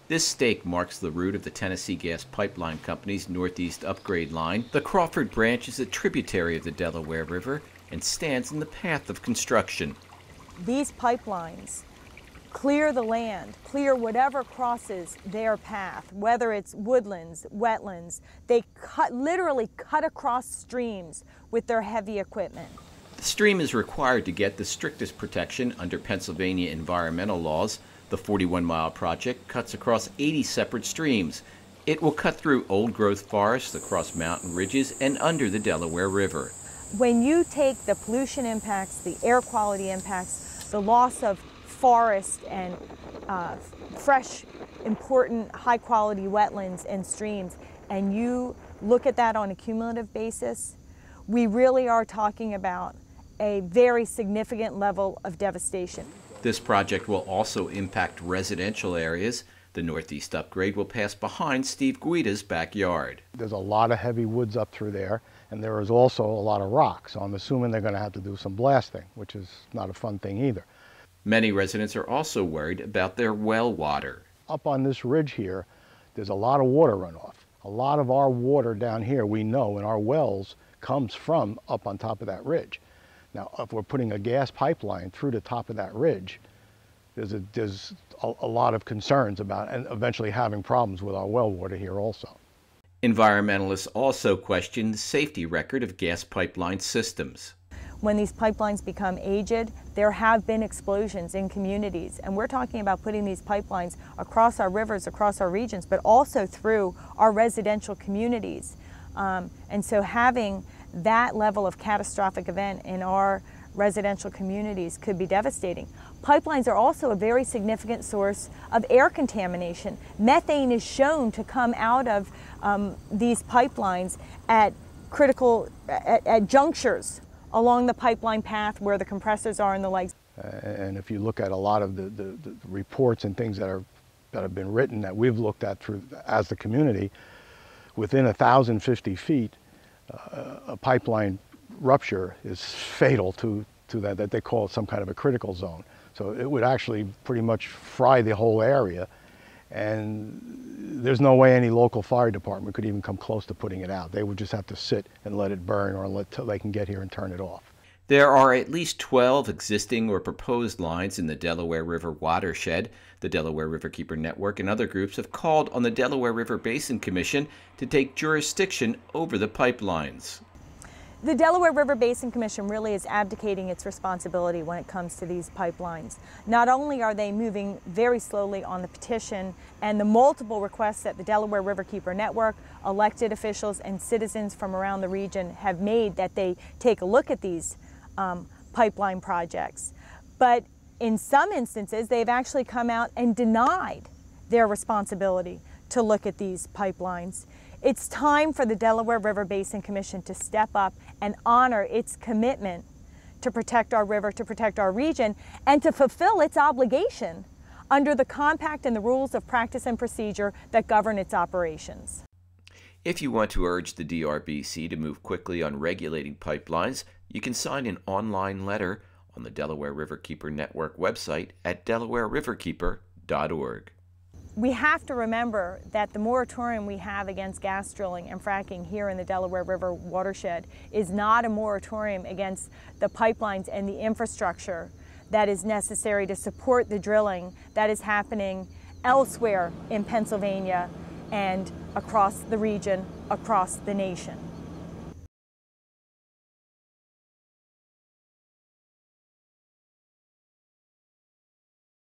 This stake marks the route of the Tennessee Gas Pipeline Company's Northeast Upgrade Line. The Crawford branch is a tributary of the Delaware River and stands in the path of construction. These pipelines clear the land, clear whatever crosses their path, whether it's woodlands, wetlands. They literally cut across streams with their heavy equipment. The stream is required to get the strictest protection under Pennsylvania environmental laws. The 41-mile project cuts across 80 separate streams. It will cut through old-growth forests, across mountain ridges, and under the Delaware River. When you take the pollution impacts, the air quality impacts, the loss of forest and fresh, important, high-quality wetlands and streams, and you look at that on a cumulative basis, we really are talking about a very significant level of devastation. This project will also impact residential areas. The Northeast Upgrade will pass behind Steve Guida's backyard. There's a lot of heavy woods up through there, and there is also a lot of rocks, so I'm assuming they're going to have to do some blasting, which is not a fun thing either. Many residents are also worried about their well water. Up on this ridge here, there's a lot of water runoff. A lot of our water down here, we know, in our wells, comes from up on top of that ridge. Now, if we're putting a gas pipeline through the top of that ridge, there's a lot of concerns about and eventually having problems with our well water here also. Environmentalists also question the safety record of gas pipeline systems. When these pipelines become aged, there have been explosions in communities, and we're talking about putting these pipelines across our rivers, across our regions, but also through our residential communities. And so having that level of catastrophic event in our residential communities could be devastating. Pipelines are also a very significant source of air contamination. Methane is shown to come out of these pipelines at critical, at junctures along the pipeline path where the compressors are and the legs. And if you look at a lot of the reports and things that have been written that we've looked at through as the community, within 1,050 feet, a pipeline rupture is fatal to that they call it some kind of a critical zone. So it would actually pretty much fry the whole area, and there's no way any local fire department could even come close to putting it out. They would just have to sit and let it burn or till they can get here and turn it off. There are at least 12 existing or proposed lines in the Delaware River watershed. The Delaware Riverkeeper Network and other groups have called on the Delaware River Basin Commission to take jurisdiction over the pipelines. The Delaware River Basin Commission really is abdicating its responsibility when it comes to these pipelines. Not only are they moving very slowly on the petition and the multiple requests that the Delaware Riverkeeper Network, elected officials, and citizens from around the region have made that they take a look at these pipeline projects, but in some instances they've actually come out and denied their responsibility to look at these pipelines. It's time for the Delaware River Basin Commission to step up and honor its commitment to protect our river, to protect our region, and to fulfill its obligation under the compact and the rules of practice and procedure that govern its operations. If you want to urge the DRBC to move quickly on regulating pipelines, you can sign an online letter on the Delaware Riverkeeper Network website at delawareriverkeeper.org. We have to remember that the moratorium we have against gas drilling and fracking here in the Delaware River watershed is not a moratorium against the pipelines and the infrastructure that is necessary to support the drilling that is happening elsewhere in Pennsylvania and across the region, across the nation.